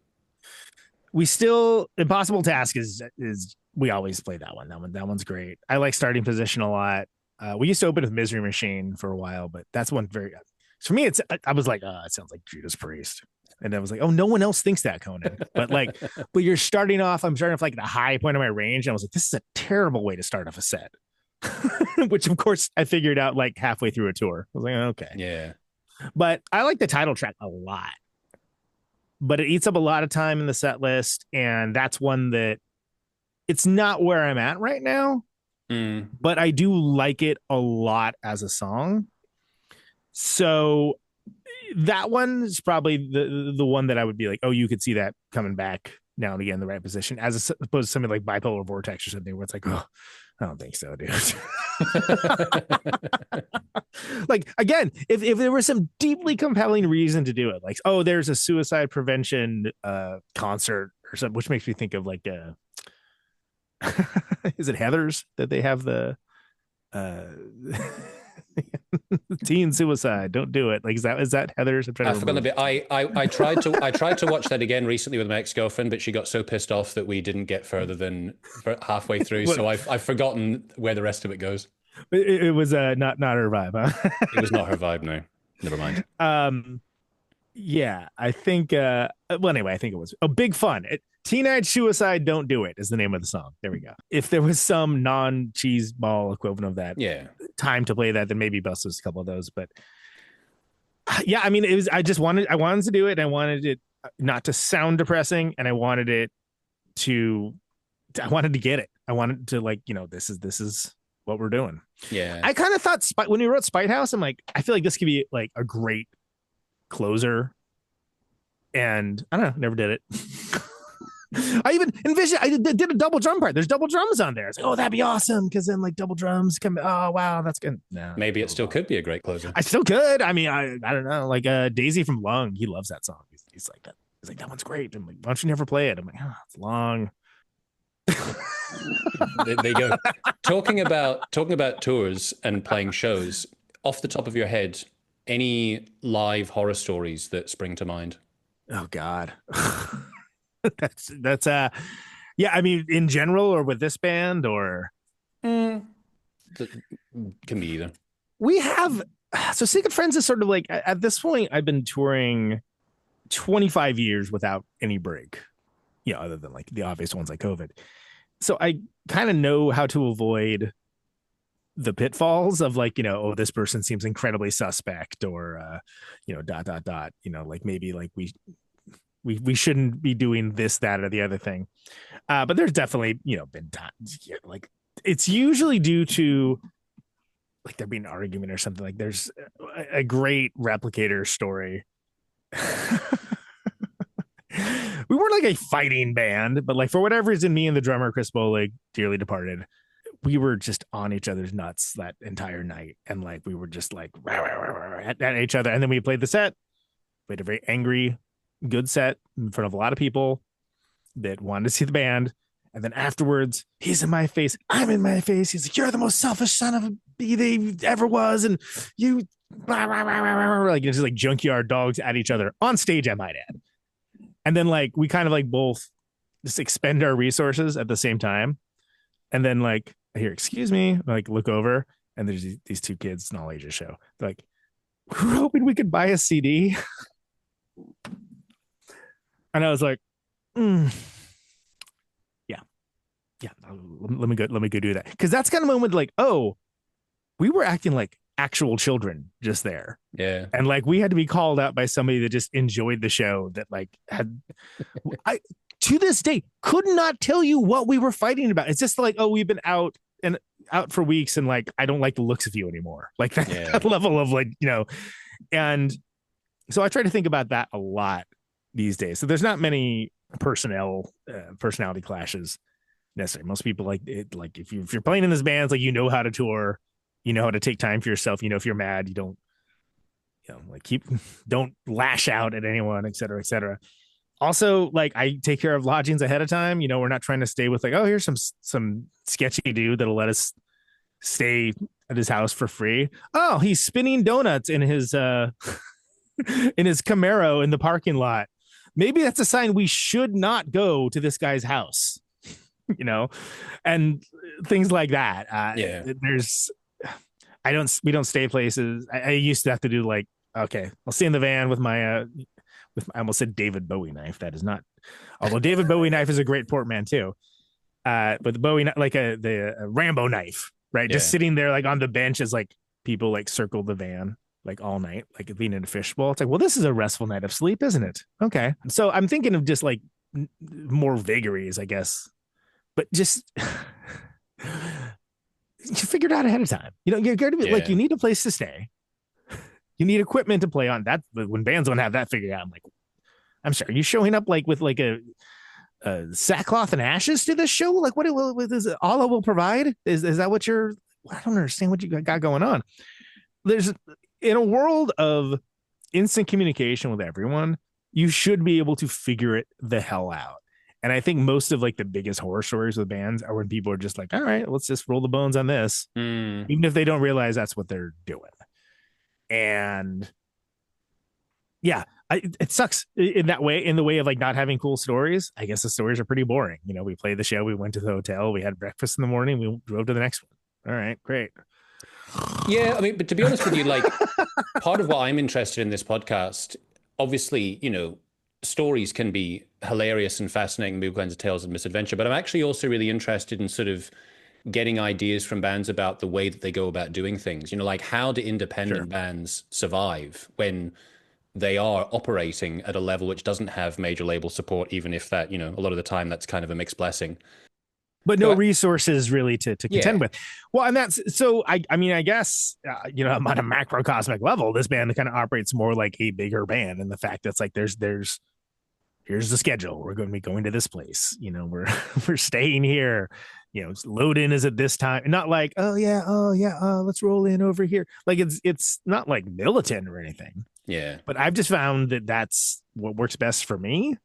Impossible Task is we always play that one. That one's great. I like Starting Position a lot. We used to open with Misery Machine for a while, but that's one very, for me, I was like, it sounds like Judas Priest. And I was like, oh, no one else thinks that, Conan. But I'm starting off like the high point of my range. And I was like, this is a terrible way to start off a set. Which of course I figured out like halfway through a tour. I was like, okay. Yeah. But I like the title track a lot. But it eats up a lot of time in the set list. And that's one that it's not where I'm at right now. But I do like it a lot as a song. So that one is probably the one that I would be like, oh, you could see that coming back now and again in the right position, as opposed to something like Bipolar Vortex or something where it's like, oh, I don't think so, dude. Like, again, if there was some deeply compelling reason to do it, like, oh, there's a suicide prevention concert or something, which makes me think of like is it Heathers that they have the Teen suicide, don't do it. Like, is that Heather's? I'm trying I to forgot a remember. bit. I tried to watch that again recently with my ex-girlfriend, but she got so pissed off that we didn't get further than halfway through. What, So I've forgotten where the rest of it goes. it was not her vibe, It was not her vibe. No, never mind. huh? Yeah, I think well, anyway, I think it was big fun. Teenage Suicide Don't Do It is the name of the song. There we go. If there was some non-cheese ball equivalent of that Yeah, time to play that, then maybe bust us a couple of those. But yeah, I mean, it was I wanted to do it, and I wanted it not to sound depressing, and I wanted to get it. I wanted to, like, this is what we're doing. yeah. I kind of thought when we wrote Spite House, I'm like, I feel like this could be like a great closer, and I don't know, never did it. I even envisioned, I did a double drum part. There's double drums on there. It's like, oh, that'd be awesome, because then like double drums come. Oh wow, that's good. No, Maybe it still could be a great closer. I still could. I mean, I don't know. Like Daisy from Lung, he loves that song. He's like that. He's like, that one's great. I'm like, why don't you never play it? I'm like, oh, it's long. There you go. Talking about tours and playing shows. Off the top of your head, any live horror stories that spring to mind? Oh God. that's yeah, I mean, in general, or with this band, or That can be either. we have so Secret Friends is sort of like, at this point I've been touring 25 years without any break, other than like the obvious ones like COVID. So I kind of know how to avoid the pitfalls of like, oh, this person seems incredibly suspect, or dot dot dot, like maybe like we shouldn't be doing this, that, or the other thing. But there's definitely, been times, like it's usually due to like there being an argument or something. Like there's a great Replicator story. We weren't like a fighting band, but like for whatever reason, me and the drummer, Chris Bolig, dearly departed, we were just on each other's nuts that entire night. And like, we were just like at each other. And then we played the set. We had a very angry, good set in front of a lot of people that wanted to see the band. And then afterwards, he's in my face, I'm in my face. He's like, you're the most selfish son of a bee they ever was. And you, like, it's just like junkyard dogs at each other on stage, I might add. And then like, we kind of like both just expend our resources at the same time. And then like, I hear, excuse me, I, like, look over, and there's these two kids in all ages show. They're like, we're hoping we could buy a CD. And I was like, yeah, let me go do that. Because that's kind of moment like, oh, we were acting like actual children just there. Yeah. And like, we had to be called out by somebody that just enjoyed the show, that like had, I to this day could not tell you what we were fighting about. It's just like, oh, we've been out for weeks, and like, I don't like the looks of you anymore. Like that level of like, and so I try to think about that a lot these days. So there's not many personality clashes necessarily. Most people like it, like if you're playing in this band, it's like, how to tour, how to take time for yourself. If you're mad, you don't, like don't lash out at anyone, et cetera, et cetera. Also, like, I take care of lodgings ahead of time. We're not trying to stay with like, oh, here's some sketchy dude that'll let us stay at his house for free. Oh, he's spinning donuts in his in his Camaro in the parking lot. Maybe that's a sign we should not go to this guy's house, and things like that. We don't stay places. I used to have to do like, okay, I'll stay in the van with my I almost said David Bowie knife. That is not, although David Bowie knife is a great portmanteau. But the Bowie, like the Rambo knife, right? Yeah. Just sitting there like on the bench as like people like circle the van like all night, like being in a fishbowl. It's like, well, this is a restful night of sleep, isn't it? Okay. So I'm thinking of just like more vagaries, I guess, but just you figured out ahead of time. You're going to be like, you need a place to stay. You need equipment to play on. That when bands don't have that figured out, I'm like, I'm sorry, are you showing up like with like a sackcloth and ashes to this show? Like, what is it? Allah will provide? Is that what you're? I don't understand what you got going on. There's, in a world of instant communication with everyone, you should be able to figure it the hell out. And I think most of like the biggest horror stories with bands are when people are just like, all right, let's just roll the bones on this, even if they don't realize that's what they're doing. And yeah, it sucks in that way, in the way of like not having cool stories. I guess the stories are pretty boring. You know, we played the show, we went to the hotel, we had breakfast in the morning, we drove to the next one. All right, great. Yeah, I mean, but to be honest with you, like part of what I'm interested in this podcast, obviously, stories can be hilarious and fascinating, big kinds of tales of misadventure, but I'm actually also really interested in sort of getting ideas from bands about the way that they go about doing things. Like how do independent bands survive when they are operating at a level which doesn't have major label support, even if that, a lot of the time that's kind of a mixed blessing. But no resources really to contend with. Well, and that's so. I mean, I guess on a macrocosmic level, this band kind of operates more like a bigger band, and the fact that's like there's here's the schedule. We're going to be going to this place. We're staying here. Load in is at this time. Not like let's roll in over here. Like it's not like militant or anything. Yeah. But I've just found that that's what works best for me,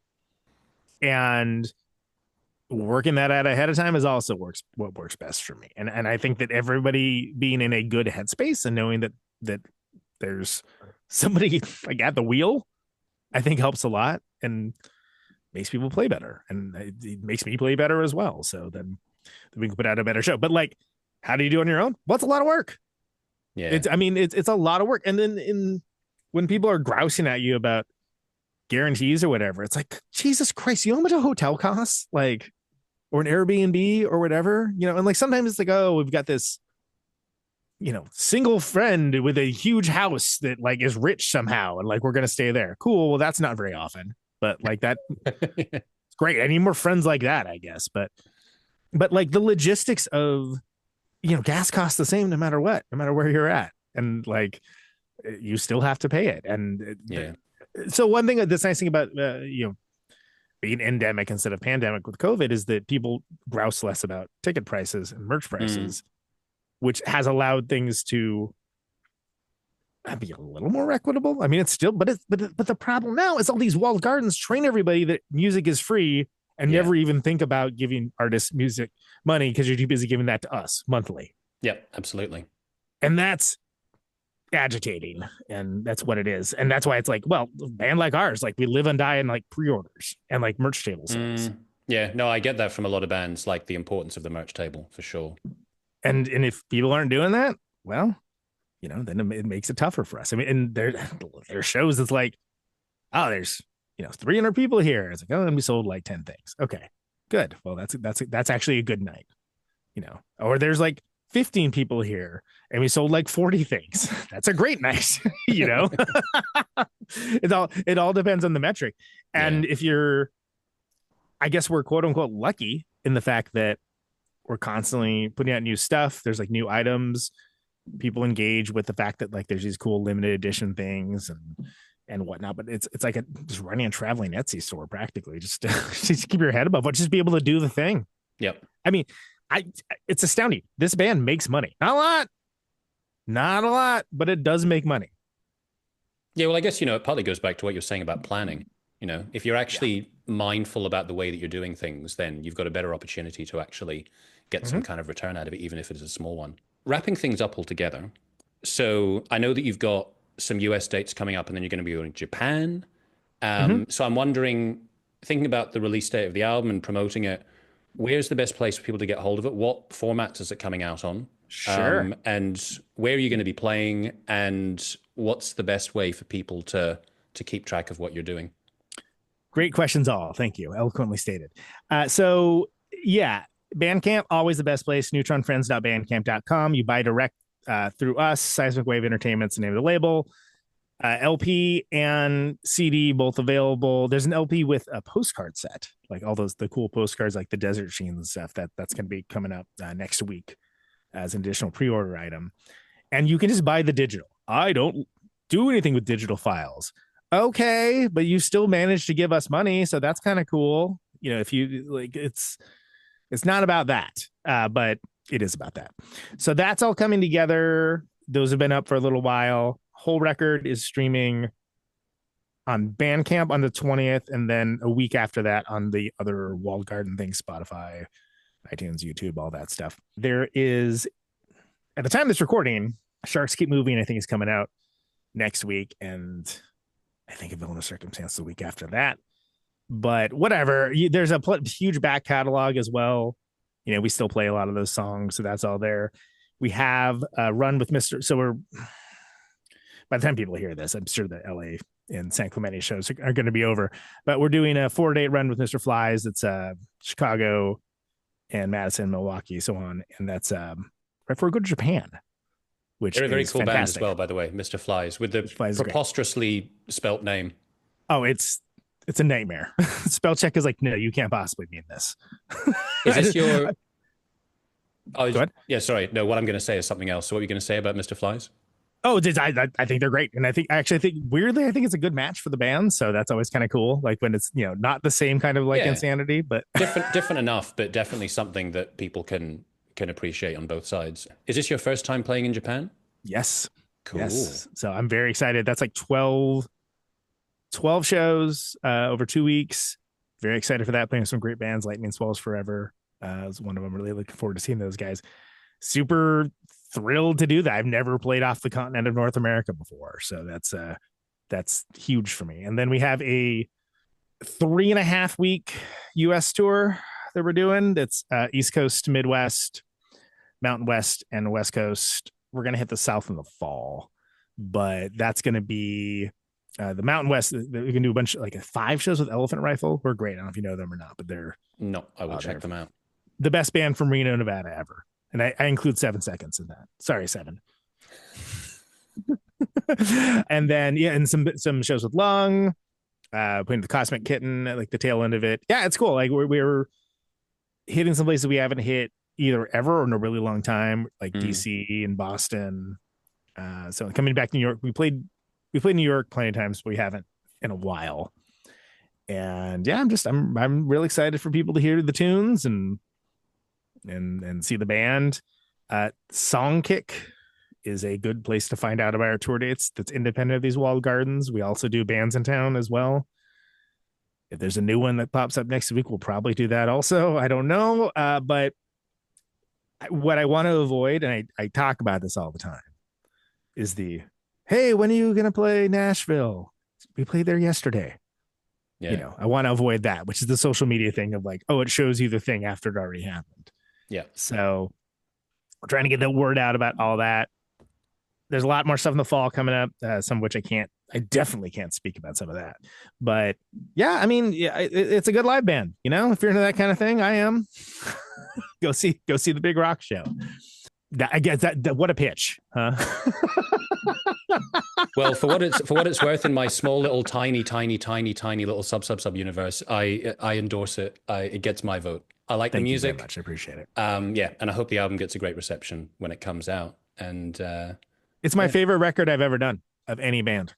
and working that out ahead of time is also what works best for me. And I think that everybody being in a good headspace and knowing that there's somebody like at the wheel, I think helps a lot and makes people play better. And it makes me play better as well. So then we can put out a better show. But like, how do you do on your own? Well, it's a lot of work. Yeah. It's a lot of work. And then when people are grousing at you about guarantees or whatever, it's like, Jesus Christ, you know how much a hotel costs? Like, or an Airbnb or whatever, and like sometimes it's like, oh, we've got this, single friend with a huge house that like is rich somehow. And like, we're going to stay there. Cool. Well, that's not very often, but like that, it's great. I need more friends like that, I guess. But like the logistics of, gas costs the same no matter what, no matter where you're at. And like, you still have to pay it. And so one thing that's nice thing about, being endemic instead of pandemic with COVID is that people grouse less about ticket prices and merch prices, which has allowed things to be a little more equitable. I mean, it's still, but the problem now is all these walled gardens train everybody that music is free and never even think about giving artists music money because you're too busy giving that to us monthly. Yep, absolutely. And that's agitating, and that's what it is. And that's why it's like, well, a band like ours, like we live and die in like pre-orders and like merch table sales. Yeah, no, I get that from a lot of bands, like the importance of the merch table for sure. And if people aren't doing that, well, then it makes it tougher for us. I mean, and there shows it's like, oh, there's 300 people here. It's like, oh, and we sold like 10 things. Okay, good. Well, that's actually a good night. Or there's like 15 people here and we sold like 40 things. That's a great night. It all depends on the metric. And if you're, I guess we're quote unquote lucky in the fact that we're constantly putting out new stuff. There's like new items. People engage with the fact that like there's these cool limited edition things and whatnot. But it's like just running a traveling Etsy store practically. Just keep your head above, but just be able to do the thing. Yep. I mean, it's astounding. This band makes money. Not a lot, but it does make money. Yeah, well, I guess, it partly goes back to what you're saying about planning. If you're actually mindful about the way that you're doing things, then you've got a better opportunity to actually get some kind of return out of it, even if it is a small one. Wrapping things up altogether. So I know that you've got some US dates coming up and then you're going to be going to Japan. So I'm wondering, thinking about the release date of the album and promoting it, where's the best place for people to get hold of it? What formats is it coming out on? Sure. And where are you going to be playing? And what's the best way for people to keep track of what you're doing? Great questions all. Thank you. Eloquently stated. So yeah, Bandcamp, always the best place. neutronfriends.bandcamp.com. You buy direct through us. Seismic Wave Entertainment's the name of the label. LP and CD both available. There's an LP with a postcard set, like all the cool postcards, like the desert scenes and stuff. That's going to be coming up next week as an additional pre-order item. And you can just buy the digital. I don't do anything with digital files. Okay, but you still managed to give us money, so that's kind of cool. If you like, it's not about that, but it is about that. So that's all coming together. Those have been up for a little while. Whole record is streaming on Bandcamp on the 20th, and then a week after that on the other walled garden things, Spotify, iTunes, YouTube, all that stuff. There is, at the time of this recording, Sharks Keep Moving, I think, is coming out next week, and I think A Villainous Circumstance the week after that. But whatever, there's a huge back catalog as well. We still play a lot of those songs, so that's all there. We have a run with Mr. So we're, by the time people hear this, I'm sure the LA and San Clemente shows are going to be over, but we're doing a 4-day run with Mr. Flies. It's Chicago and Madison, Milwaukee, so on. And that's right before we go to Japan, which they're a very is cool fantastic. band as well, by the way, Mr. Flies, with the preposterously spelt name. Oh, it's a nightmare. Spell check is like, no, you can't possibly mean this. Is this your... Go ahead. Yeah, sorry. No, what I'm going to say is something else. So what are you going to say about Mr. Flies? Oh, I think they're great. And I think weirdly, I think it's a good match for the band. So that's always kind of cool. Like when it's, not the same kind of insanity, but different enough, but definitely something that people can appreciate on both sides. Is this your first time playing in Japan? Yes. Cool. Yes. So I'm very excited. That's like 12 shows over 2 weeks. Very excited for that. Playing some great bands, Lightning Swells Forever. Is one of them. Really looking forward to seeing those guys. Super thrilled to do that. I've never played off the continent of North America before, so that's huge for me. And then we have a 3.5 week US tour that we're doing. That's East Coast, Midwest, Mountain West, and West Coast. We're gonna hit the South in the fall, but that's gonna be the Mountain West. We can do a bunch of 5 shows with Elephant Rifle. We're great. I don't know if you know them or not, but they're I will check them out. The best band from Reno, Nevada ever. And I include 7 seconds in that. Sorry, 7. And then, and some shows with Lung, playing the Cosmic Kitten at the tail end of it. Yeah, it's cool. We're hitting some places we haven't hit either ever or in a really long time, like DC and Boston. So coming back to New York, we played New York plenty of times, but we haven't in a while. And yeah, I'm really excited for people to hear the tunes and see the band. Songkick is a good place to find out about our tour dates. That's independent of these walled gardens. We also do bands in town as well. If there's a new one that pops up next week, we'll probably do that also. I don't know. But what I want to avoid, and I talk about this all the time, is hey, when are you going to play Nashville? We played there yesterday. Yeah. I want to avoid that, which is the social media thing of it shows you the thing after it already happened. Yeah. So we're trying to get the word out about all that. There's a lot more stuff in the fall coming up, some of which I definitely can't speak about some of that. But yeah, I mean, it's a good live band. If you're into that kind of thing, I am. Go see the Big Rock show. I guess that what a pitch, huh? Well, for what it's worth, in my small little tiny little sub universe, I endorse it. It gets my vote. I like the music. Thank you very much. I appreciate it. Yeah, and I hope the album gets a great reception when it comes out. And it's my favorite record I've ever done of any band.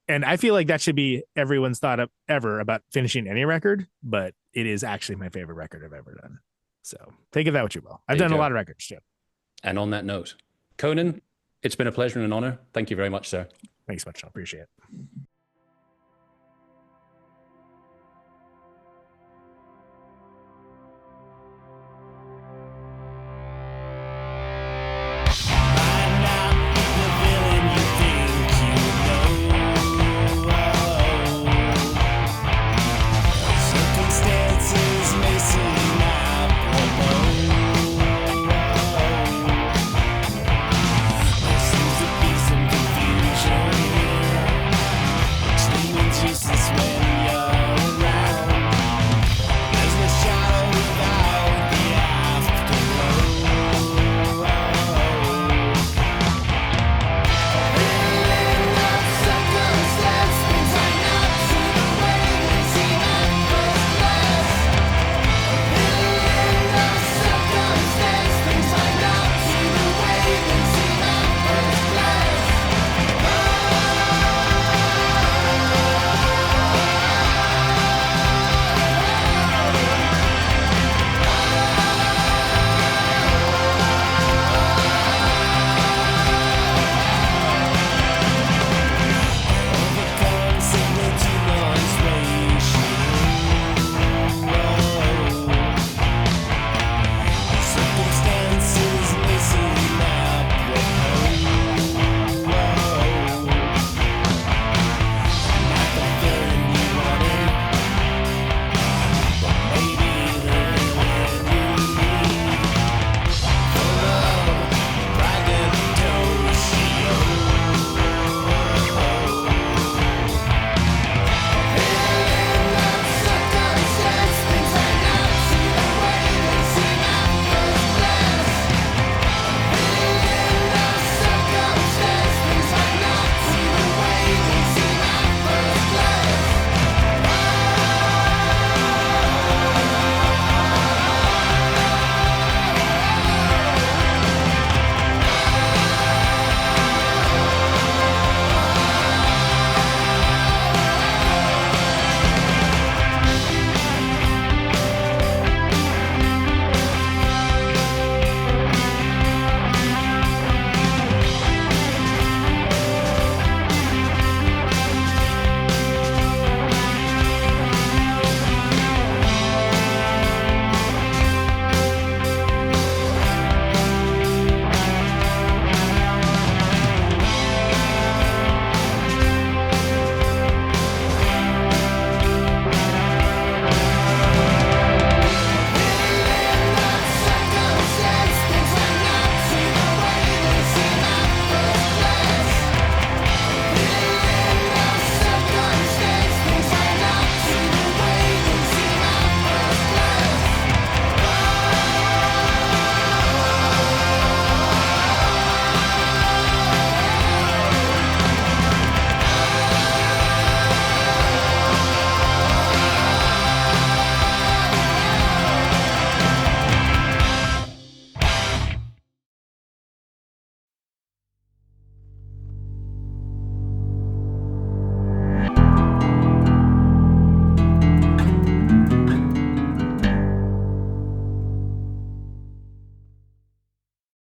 And I feel like that should be everyone's thought of ever about finishing any record, but it is actually my favorite record I've ever done. So take it that what you will. I've done a lot of records too. And on that note, Conan, it's been a pleasure and an honor. Thanks very much, sir. Thanks much. I appreciate it.